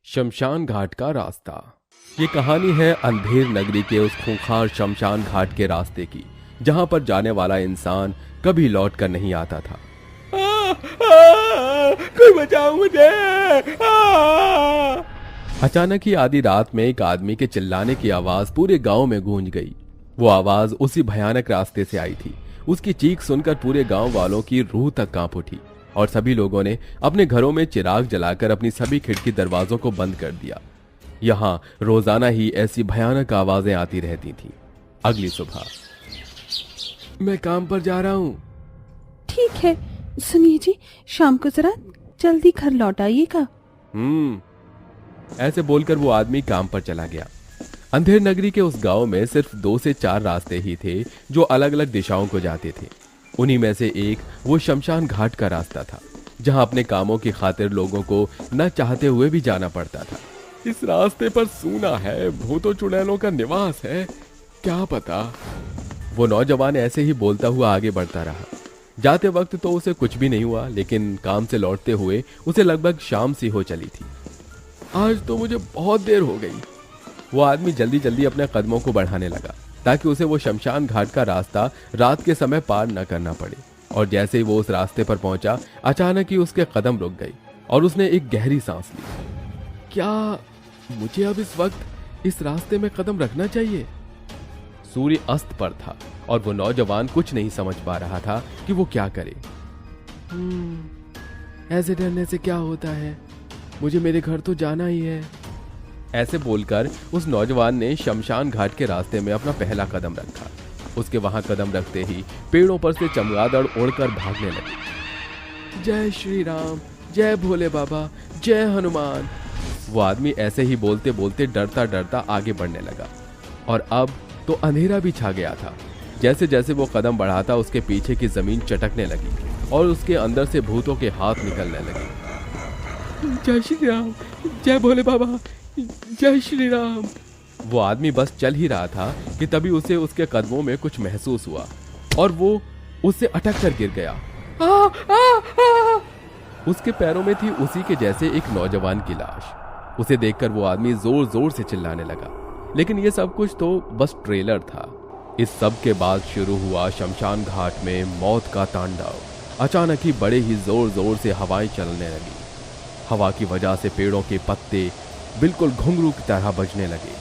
शमशान घाट का रास्ता। ये कहानी है अंधेर नगरी के उस खूंखार शमशान घाट के रास्ते की, जहां पर जाने वाला इंसान कभी लौट कर नहीं आता था। कोई बचाओ मुझे। अचानक ही आधी रात में एक आदमी के चिल्लाने की आवाज पूरे गांव में गूंज गई। वो आवाज उसी भयानक रास्ते से आई थी। उसकी चीख सुनकर पूरे गांव वालों की रूह तक कांप उठी और सभी लोगों ने अपने घरों में चिराग जलाकर अपनी सभी खिड़की दरवाजों को बंद कर दिया। यहाँ रोजाना ही ऐसी भयानक आवाजें आती रहती थीं। अगली सुबह, मैं काम पर जा रहा हूँ। ठीक है, सुनिए जी, शाम को जरा जल्दी घर लौट आइएगा। ऐसे बोलकर वो आदमी काम पर चला गया। अंधेर नगरी के उस गांव में सिर्फ 2 से 4 रास्ते ही थे जो अलग अलग दिशाओं को जाते थे। उन्हीं में से एक वो शमशान घाट का रास्ता था, जहां अपने कामों की खातिर लोगों को न चाहते हुए भी जाना पड़ता था। इस रास्ते पर सूना है, भूतों चुड़ैलों का निवास है, क्या पता। वो नौजवान ऐसे ही बोलता हुआ आगे बढ़ता रहा। जाते वक्त तो उसे कुछ भी नहीं हुआ, लेकिन काम से लौटते हुए उसे लगभग शाम सी हो चली थी। आज तो मुझे बहुत देर हो गई। वो आदमी जल्दी जल्दी अपने कदमों को बढ़ाने लगा ताकि उसे वो शमशान घाट का रास्ता रात के समय पार न करना पड़े। और जैसे ही वो उस रास्ते पर पहुंचा, अचानक ही उसके कदम रुक गई और उसने एक गहरी सांस ली। क्या मुझे अब इस वक्त इस रास्ते में कदम रखना चाहिए? सूर्य अस्त पर था और वो नौजवान कुछ नहीं समझ पा रहा था कि वो क्या करे। ऐसे डरने से क्या होता है, मुझे मेरे घर तो जाना ही है। ऐसे बोलकर उस नौजवान ने शमशान घाट के रास्ते में अपना पहला कदम रखा। उसके वहां कदम रखते ही पेड़ों पर से चमगादड़ उड़कर भागने लगे। जय श्री राम, जय भोले बाबा, जय हनुमान। वो आदमी ऐसे ही बोलते बोलते डरता डरता आगे बढ़ने लगा और अब तो अंधेरा भी छा गया था। जैसे जैसे वो कदम बढ़ाता, उसके पीछे की जमीन चटकने लगी और उसके अंदर से भूतों के हाथ निकलने लगे। जय श्री राम, जय भोले बाबा, जय श्री राम। वो आदमी बस चल ही रहा था कि तभी उसे उसके कदमों में कुछ महसूस हुआ और वो उससे अटक कर गिर गया। उसके पैरों में थी उसी के जैसे एक नौजवान की लाश। उसे देखकर वो आदमी जोर जोर से चिल्लाने लगा, लेकिन ये सब कुछ तो बस ट्रेलर था। इस सब के बाद शुरू हुआ शमशान घाट में मौत का तांडव। अचानक ही बड़े ही जोर जोर से हवाएं चलने लगी। हवा की वजह से पेड़ों के पत्ते बिल्कुल घुंघरू की तरह बजने लगे।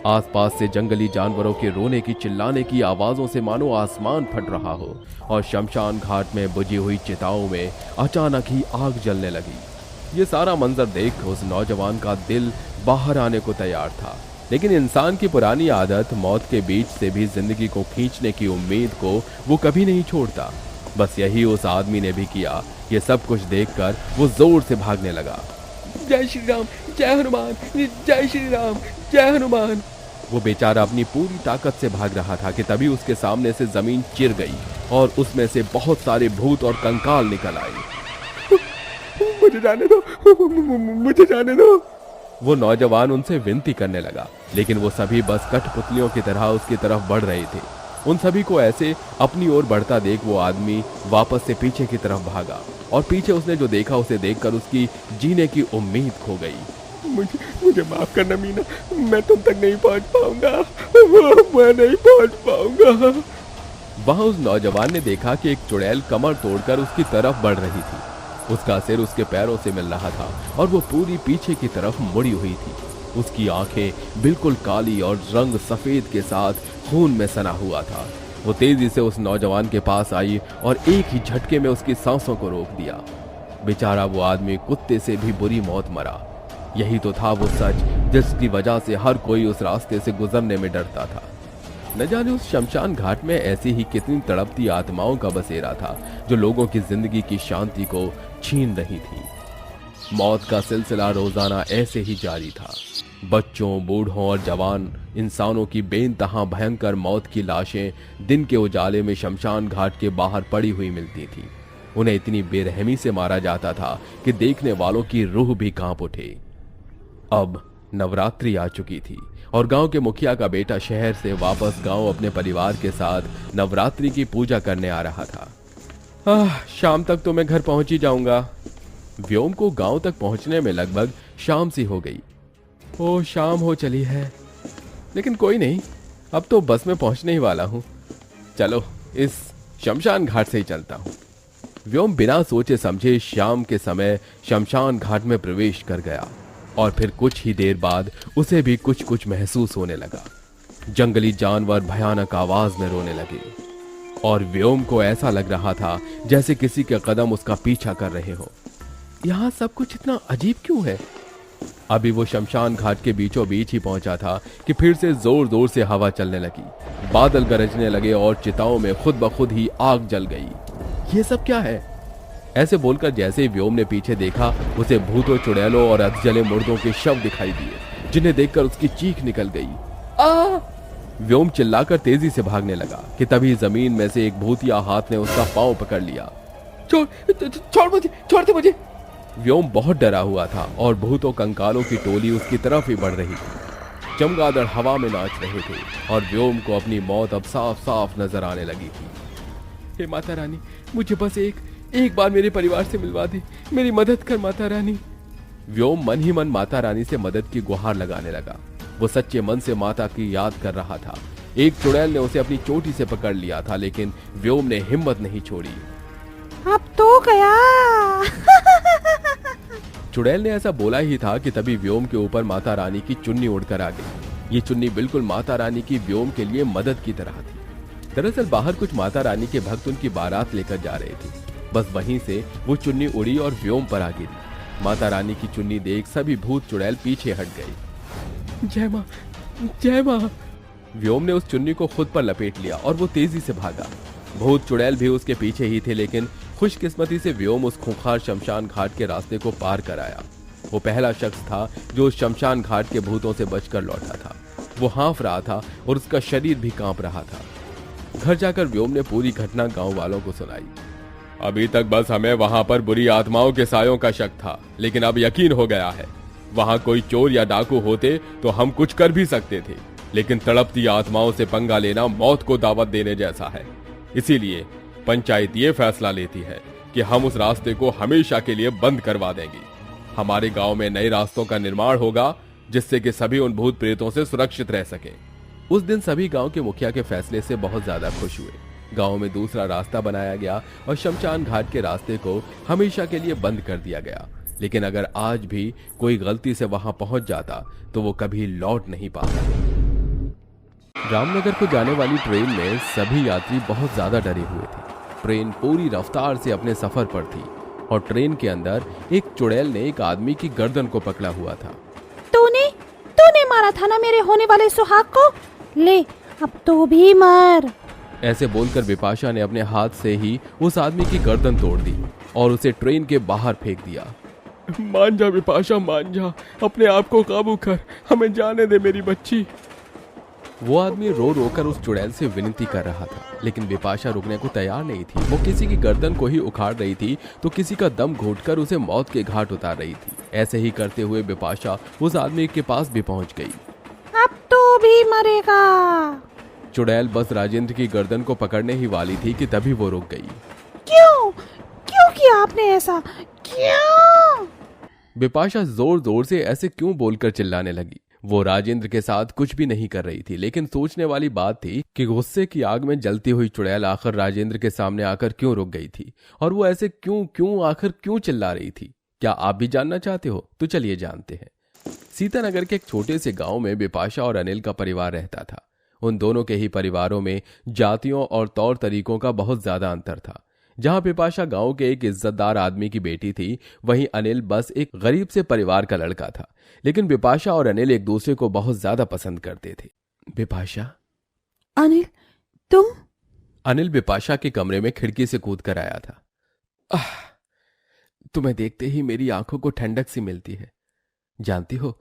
आसपास से जंगली जानवरों के रोने की चिल्लाने की आवाजों से मानो आसमान फट रहा हो और शमशान घाट में बुझी हुई चिताओं में अचानक ही आग जलने लगी। ये सारा मंजर देख उस नौजवान का दिल बाहर आने को तैयार था, लेकिन इंसान की पुरानी आदत मौत के बीच से भी जिंदगी को खींचने की उम्मीद को वो कभी नहीं छोड़ता। बस यही उस आदमी ने भी किया। ये सब कुछ देखकर वो जोर से भागने लगा। जय श्री राम, जय हनुमान, जय श्री राम, जय हनुमान। वो बेचारा अपनी पूरी ताकत से भाग रहा था कि तभी उसके सामने से जमीन चिर गई और उसमें से बहुत सारे भूत और कंकाल निकल आए। मुझे जाने दो, मुझे जाने दो। वो नौजवान उनसे विनती करने लगा, लेकिन वो सभी बस कठपुतलियों की तरह उसकी तरफ बढ़ रहे थे। उन सभी को ऐसे अपनी ओर बढ़ता देख वो आदमी वापस से पीछे की तरफ भागा और पीछे उसने जो देखा उसे देखकर उसकी जीने की उम्मीद खो गई। मुझे माफ करना मीना, मैं तुम तक नहीं पहुंच पाऊंगा, मैं नहीं पहुंच पाऊंगा। वहां उस नौजवान ने देखा कि एक चुड़ैल कमर तोड़कर उसकी तरफ बढ़ रही थी। उसका सिर उसके पैरों से मिल रहा था और वो पूरी पीछे की तरफ मुड़ी हुई थी। उसकी आंखें बिल्कुल काली और रंग सफेद के साथ खून में सना हुआ था। वो तेजी से उस नौजवान के पास आई और एक ही झटके में उसकी सांसों को रोक दिया। बेचारा वो आदमी कुत्ते से भी बुरी मौत मरा। यही तो था वो सच जिसकी वजह से हर कोई उस रास्ते से गुजरने में डरता था। न जाने उस शमशान घाट में ऐसी ही कितनी तड़पती आत्माओं का बसेरा था जो लोगों की जिंदगी की शांति को छीन रही थी। मौत का सिलसिला रोजाना ऐसे ही जारी था। बच्चों, बूढ़ों और जवान इंसानों की बेइंतहा भयंकर मौत की लाशें दिन के उजाले में शमशान घाट के बाहर पड़ी हुई मिलती थी। उन्हें इतनी बेरहमी से मारा जाता था कि देखने वालों की रूह भी कांप उठे। अब नवरात्रि आ चुकी थी और गांव के मुखिया का बेटा शहर से वापस गांव अपने परिवार के साथ नवरात्रि की पूजा करने आ रहा था। शाम तक तो मैं घर पहुंच ही जाऊंगा। व्योम को गांव तक पहुंचने में लगभग शाम सी हो गई ओ शाम हो चली है, लेकिन कोई नहीं, अब तो बस में पहुंचने ही वाला हूं। चलो इस शमशान घाट से ही चलता हूं। व्योम बिना सोचे समझे शाम के समय शमशान घाट में प्रवेश कर गया और फिर कुछ ही देर बाद उसे भी कुछ कुछ महसूस होने लगा। जंगली जानवर भयानक आवाज में रोने लगे और व्योम को ऐसा लग रहा था जैसे किसी के कदम उसका पीछा कर रहे हो। यहां सब कुछ इतना अजीब क्यों है? अभी वो शमशान घाट के बीचों बीच ही पहुंचा था कि फिर से जोर जोर से हवा चलने लगी, बादल गरजने लगे और चिताओं में खुद ब खुद ही आग जल गई। ये सब क्या है? ऐसे बोलकर जैसे ही व्योम ने पीछे देखा, उसे भूतों, चुड़ैलों और अधजले मुर्दों के शव दिखाई दिए, जिन्हें देखकर उसकी चीख निकल गई। आ! व्योम चिल्लाकर तेजी से भागने लगा कि तभी जमीन में से एक भूतिया हाथ ने उसका पांव पकड़ लिया। छोड़ दे मुझे। व्योम बहुत डरा हुआ था और भूतों कंकालों की टोली उसकी तरफ ही बढ़ रही थी। चमगादड़ हवा में नाच रहे थे और व्योम को अपनी मौत अब साफ साफ नजर आने लगी थी। हे माता रानी, मुझे बस एक बार मेरे परिवार से मिलवा दे, मेरी मदद कर माता रानी। व्योम मन ही मन माता रानी से मदद की गुहार लगाने लगा। वो सच्चे मन से माता की याद कर रहा था। एक चुड़ैल ने उसे अपनी चोटी से पकड़ लिया था, लेकिन व्योम ने हिम्मत नहीं छोड़ी। अब तो गया। चुड़ैल ने ऐसा बोला ही था कि तभी व्योम के ऊपर माता रानी की चुन्नी उड़कर आ गई। ये चुन्नी बिल्कुल माता रानी की व्योम के लिए मदद की तरह थी। दरअसल बाहर कुछ माता रानी के भक्त उनकी बारात लेकर जा रहे थे। बस वहीं से वो चुन्नी उड़ी और व्योम पर आ गिरी। माता रानी की चुन्नी देख सभी भूत चुड़ैल पीछे हट गए। जय मां, जय मां। व्योम ने उस चुन्नी को खुद पर लपेट लिया और वो तेजी से भागा। भूत चुड़ैल भी उसके पीछे ही थे, लेकिन खुशकिस्मती से व्योम उस खूंखार शमशान घाट के रास्ते को पार कर आया। वो पहला शख्स था जो उस शमशान घाट के भूतों से बचकर लौटा था। वो हाँफ रहा था और उसका शरीर भी कांप रहा था। घर जाकर व्योम ने पूरी घटना गांव वालों को सुनाई। अभी तक बस हमें वहां पर बुरी आत्माओं के सायों का शक था, लेकिन अब यकीन हो गया है। वहां कोई चोर या डाकू होते तो हम कुछ कर भी सकते थे, लेकिन तड़पती आत्माओं से पंगा लेना मौत को दावत देने जैसा है। इसीलिए पंचायत ये फैसला लेती है कि हम उस रास्ते को हमेशा के लिए बंद करवा देंगे। हमारे गांव में नए रास्तों का निर्माण होगा, जिससे कि सभी उन भूत प्रेतों से सुरक्षित रह सके। उस दिन सभी गांव के मुखिया के फैसले से बहुत ज्यादा खुश हुए। गांव में दूसरा रास्ता बनाया गया और शमशान घाट के रास्ते को हमेशा के लिए बंद कर दिया गया। लेकिन अगर आज भी कोई गलती से वहां पहुंच जाता तो वो कभी लौट नहीं पाता। रामनगर को जाने वाली ट्रेन में सभी यात्री बहुत ज्यादा डरे हुए थे। ट्रेन पूरी रफ्तार से अपने सफर पर थी और ट्रेन के अंदर एक चुड़ैल ने एक आदमी की गर्दन को पकड़ा हुआ था। तूने मारा था ना मेरे होने वाले सुहाग को, ले अब तो भी मर। ऐसे बोलकर बिपाशा ने अपने हाथ से ही उस आदमी की गर्दन तोड़ दी और उसे ट्रेन के बाहर फेंक दिया। मान जा बिपाशा, मान जा, अपने आप को काबू कर, हमें जाने दे मेरी बच्ची। वो आदमी रो रो कर उस चुड़ैल से विनती कर रहा था, लेकिन बिपाशा रुकने को तैयार नहीं थी। वो किसी की गर्दन को ही उखाड़ रही थी तो किसी का दम घोंटकर उसे मौत के घाट उतार रही थी। ऐसे ही करते हुए बिपाशा उस आदमी के पास भी पहुंच गई। अब तो भी मरेगा। चुड़ैल बस राजेंद्र की गर्दन को पकड़ने ही वाली थी कि तभी वो रुक गई। क्यों किया आपने ऐसा, क्यों? बिपाशा जोर जोर से ऐसे क्यों बोलकर चिल्लाने लगी। वो राजेंद्र के साथ कुछ भी नहीं कर रही थी, लेकिन सोचने वाली बात थी कि गुस्से की आग में जलती हुई चुड़ैल आखिर राजेंद्र के सामने आकर क्यों रुक गई थी और वो ऐसे क्यों चिल्ला रही थी। क्या आप भी जानना चाहते हो? तो चलिए जानते हैं। सीतानगर के एक छोटे से गांव में बिपाशा और अनिल का परिवार रहता था। उन दोनों के ही परिवारों में जातियों और तौर तरीकों का बहुत ज्यादा अंतर था। जहां बिपाशा गांव के एक इज्जतदार आदमी की बेटी थी, वहीं अनिल बस एक गरीब से परिवार का लड़का था। लेकिन बिपाशा और अनिल एक दूसरे को बहुत ज्यादा पसंद करते थे। बिपाशा, अनिल, तुम? अनिल बिपाशा के कमरे में खिड़की से कूद कर आया था। तुम्हें देखते ही मेरी आंखों को ठंडक सी मिलती है। जानती हो,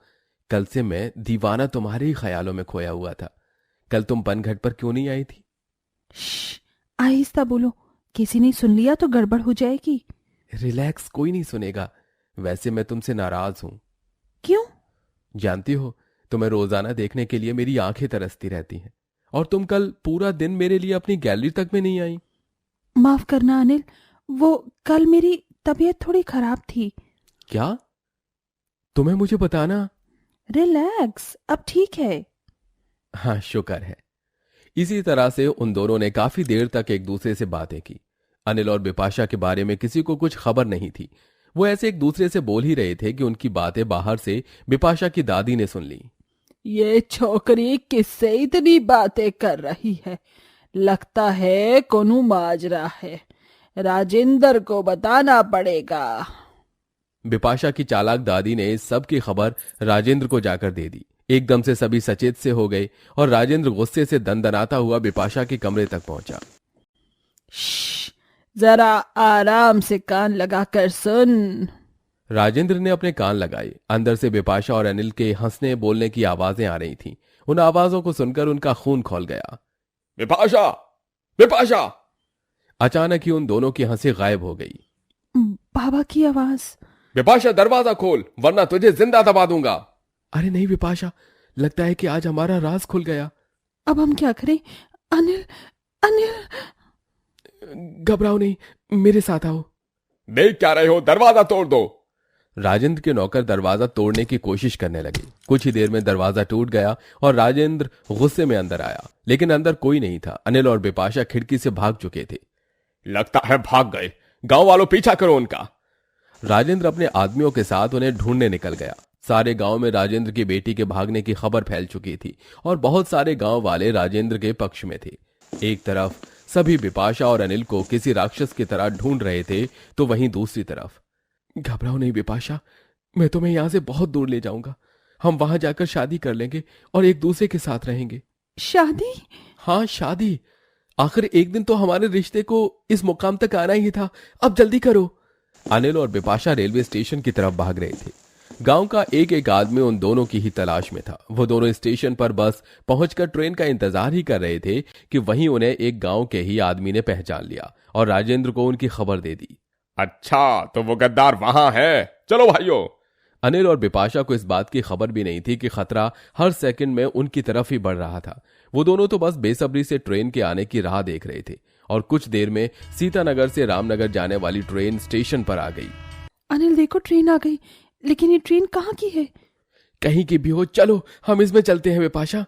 कल से मैं दीवाना तुम्हारे ही ख्यालों में खोया हुआ था। कल तुम पनघट पर क्यों नहीं आई थी? आहिस्ता बोलो, किसी ने सुन लिया तो गड़बड़ हो जाएगी। रिलैक्स, कोई नहीं सुनेगा। वैसे मैं तुमसे नाराज हूं। क्यों? जानती हो, तुम्हें रोजाना देखने के लिए मेरी आंखें तरसती रहती हैं और तुम कल पूरा दिन मेरे लिए अपनी गैलरी तक में नहीं आई। माफ करना अनिल, वो कल मेरी तबीयत थोड़ी खराब थी। क्या? तुम्हें मुझे बताना। रिलैक्स, अब ठीक है। हाँ शुक्र है। इसी तरह से उन दोनों ने काफी देर तक एक दूसरे से बातें की। अनिल और बिपाशा के बारे में किसी को कुछ खबर नहीं थी। वो ऐसे एक दूसरे से बोल ही रहे थे कि उनकी बातें बाहर से बिपाशा की दादी ने सुन ली। ये छोकरी किससे इतनी बातें कर रही है? लगता है कोनू माजरा है। राजेंद्र को बताना पड़ेगा। बिपाशा की चालाक दादी ने इस सब की खबर राजेंद्र को जाकर दे दी। एकदम से सभी सचेत से हो गए और राजेंद्र गुस्से से दनदनाता हुआ बिपाशा के कमरे तक पहुंचा। जरा आराम से कान लगाकर सुन। राजेंद्र ने अपने कान लगाए। अंदर से बिपाशा और अनिल के हंसने बोलने की आवाजें आ रही थीं। उन आवाजों को सुनकर उनका खून खौल गया। बिपाशा, बिपाशा! अचानक ही उन दोनों की हंसी गायब हो गई। बाबा की आवाज। बिपाशा दरवाजा खोल वरना तुझे जिंदा दबा दूंगा। अरे नहीं बिपाशा, लगता है कि आज हमारा राज खुल गया। अब हम क्या करें? अनिल, अनिल! घबराओ नहीं, मेरे साथ आओ। देख क्या रहे हो, दरवाजा तोड़ दो। राजेंद्र के नौकर दरवाजा तोड़ने की कोशिश करने लगे। कुछ ही देर में दरवाजा टूट गया और राजेंद्र गुस्से में अंदर आया, लेकिन अंदर कोई नहीं था। अनिल और बिपाशा खिड़की से भाग चुके थे। लगता है भाग गए। गांव वालों पीछा करो उनका। राजेंद्र अपने आदमियों के साथ उन्हें ढूंढने निकल गया। सारे गांव में राजेंद्र की बेटी के भागने की खबर फैल चुकी थी और बहुत सारे गांव वाले राजेंद्र के पक्ष में थे। एक तरफ सभी बिपाशा और अनिल को किसी राक्षस की तरह ढूंढ रहे थे, तो वहीं दूसरी तरफ। घबराओ नहीं बिपाशा, मैं तुम्हें यहां से बहुत दूर ले जाऊंगा। हम वहां जाकर शादी कर लेंगे और एक दूसरे के साथ रहेंगे। शादी? हाँ शादी। आखिर एक दिन तो हमारे रिश्ते को इस मुकाम तक आना ही था। अब जल्दी करो। अनिल और बिपाशा रेलवे स्टेशन की तरफ भाग रहे थे। गांव का एक एक आदमी उन दोनों की ही तलाश में था। वो दोनों स्टेशन पर बस पहुंचकर ट्रेन का इंतजार ही कर रहे थे कि वहीं उन्हें एक गांव के ही आदमी ने पहचान लिया और राजेंद्र को उनकी खबर दे दी। अच्छा, तो वो गद्दार वहां है। चलो भाइयों। अनिल और बिपाशा को इस बात की खबर भी नहीं थी कि खतरा हर सेकंड में उनकी तरफ ही बढ़ रहा था। वो दोनों तो बस बेसब्री से ट्रेन के आने की राह देख रहे थे और कुछ देर में सीतानगर से रामनगर जाने वाली ट्रेन स्टेशन पर आ गई। अनिल देखो, ट्रेन आ गई। लेकिन ये ट्रेन कहाँ की है? कहीं की भी हो, चलो हम इसमें चलते हैं बिपाशा।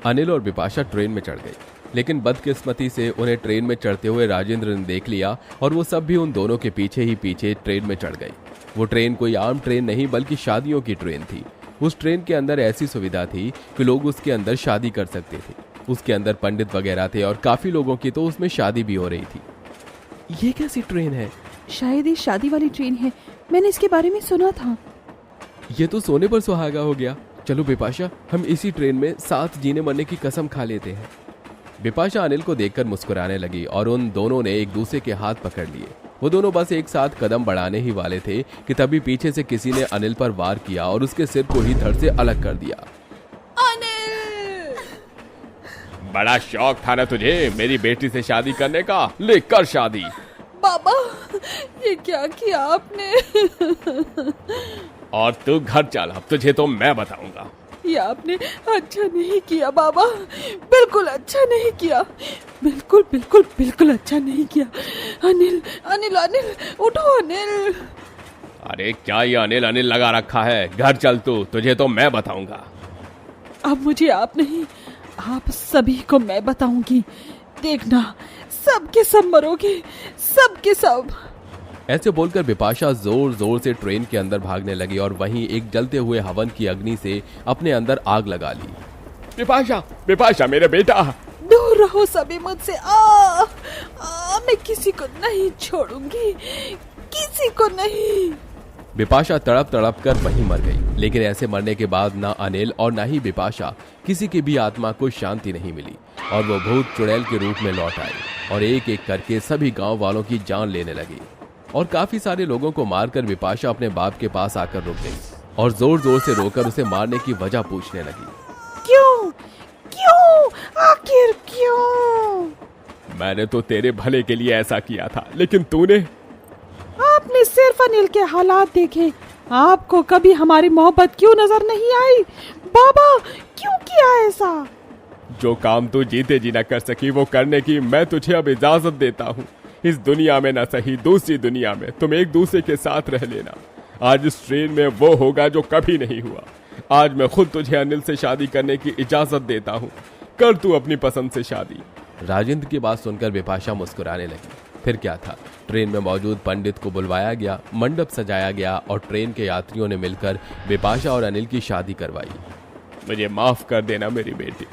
अनिल और बिपाशा ट्रेन में चढ़ गए, लेकिन बदकिस्मती से उन्हें ट्रेन में चढ़ते हुए राजेंद्र ने देख लिया और वो सब भी उन दोनों के पीछे ही पीछे ट्रेन में चढ़ गए। वो ट्रेन कोई आम ट्रेन नहीं बल्कि शादियों की ट्रेन थी। उस ट्रेन के अंदर ऐसी सुविधा थी कि लोग उसके अंदर शादी कर सकते थे। उसके अंदर पंडित वगैरह थे और काफी लोगों की तो उसमें शादी भी हो रही थी। ये कैसी ट्रेन है? शायद ये शादी वाली ट्रेन है। मैंने इसके बारे में सुना था। ये तो सोने पर सुहागा हो गया। चलो बिपाशा, हम इसी ट्रेन में साथ जीने मरने की कसम खा लेते हैं। बिपाशा अनिल को देखकर मुस्कुराने लगी और उन दोनों ने एक दूसरे के हाथ पकड़ लिए। वो दोनों बस एक साथ कदम बढ़ाने ही वाले थे कि तभी पीछे से किसी ने अनिल पर वार किया और उसके सिर को ही धड़ से अलग कर दिया। अनिल! बड़ा शौक था ना तुझे मेरी बेटी से शादी करने का, ले कर शादी। बाबा, ये क्या किया आपने? और तू घर चल, अब तुझे तो मैं बताऊंगा। ये आपने अच्छा नहीं किया बाबा, बिल्कुल अच्छा नहीं किया। बिल्कुल बिल्कुल बिल्कुल अच्छा नहीं किया। अनिल, अनिल, अनिल, उठो अनिल। अरे क्या ये अनिल अनिल लगा रखा है? घर चल तू, तुझे तो मैं बताऊंगा। अब मुझे आप नहीं, आप सभी को मैं बताऊंगी। देखना, सबके सब मरोगे, सबके सब। ऐसे बोलकर बिपाशा जोर जोर से ट्रेन के अंदर भागने लगी और वहीं एक जलते हुए हवन की अग्नि से अपने अंदर आग लगा ली। बिपाशा, बिपाशा मेरे बेटा, दूर रहो सभी मुझसे। मैं किसी को नहीं छोड़ूंगी, किसी को नहीं। बिपाशा तड़प तड़प कर वहीं मर गई। लेकिन ऐसे मरने के बाद ना अनिल और ना ही बिपाशा किसी की भी आत्मा को शांति नहीं मिली और वो भूत चुड़ैल के रूप में लौट आए और एक एक करके सभी गांव वालों की जान लेने लगी और काफी सारे लोगों को मारकर बिपाशा अपने बाप के पास आकर रुक गई और जोर जोर से रोकर उसे मारने की वजह पूछने लगी। क्यों? क्यों? आखिर क्यों? मैंने तो तेरे भले के लिए ऐसा किया था, लेकिन तूने। आपने सिर्फ अनिल के हालात देखे, आपको कभी हमारी मोहब्बत क्यों नजर नहीं आई? बाबा, क्यों किया ऐसा? जो काम तू जीते जी न कर सकी वो करने की मैं तुझे अब इजाजत देता हूँ। इस दुनिया में न सही दूसरी दुनिया में तुम एक दूसरे के साथ रह लेना। आज इस ट्रेन में वो होगा जो कभी नहीं हुआ। आज मैं खुद तुझे अनिल से शादी करने की इजाजत देता हूँ। कर तू अपनी पसंद से शादी। राजेंद्र की बात सुनकर बिपाशा मुस्कुराने लगी। फिर क्या था, ट्रेन में मौजूद पंडित को बुलवाया गया, मंडप सजाया गया और ट्रेन के यात्रियों ने मिलकर बिपाशा और अनिल की शादी करवाई। मुझे माफ कर देना मेरी बेटी,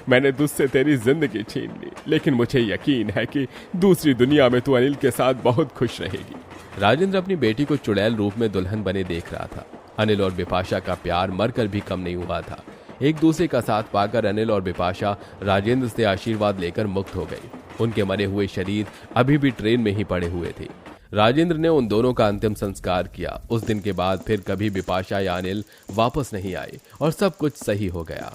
मैंने तुझसे तेरी जिंदगी छीन ली, लेकिन मुझे यकीन है कि दूसरी दुनिया में तू अनिल के साथ बहुत खुश रहेगी। राजेंद्र अपनी बेटी को चुड़ैल रूप में दुल्हन बने देख रहा था। अनिल और बिपाशा का प्यार मरकर भी कम नहीं हुआ था। एक दूसरे का साथ पाकर अनिल और बिपाशा राजेंद्र से आशीर्वाद लेकर मुक्त हो गए। उनके मरे हुए शरीर अभी भी ट्रेन में ही पड़े हुए थे। राजेंद्र ने उन दोनों का अंतिम संस्कार किया। उस दिन के बाद फिर कभी बिपाशा या अनिल वापस नहीं आए और सब कुछ सही हो गया।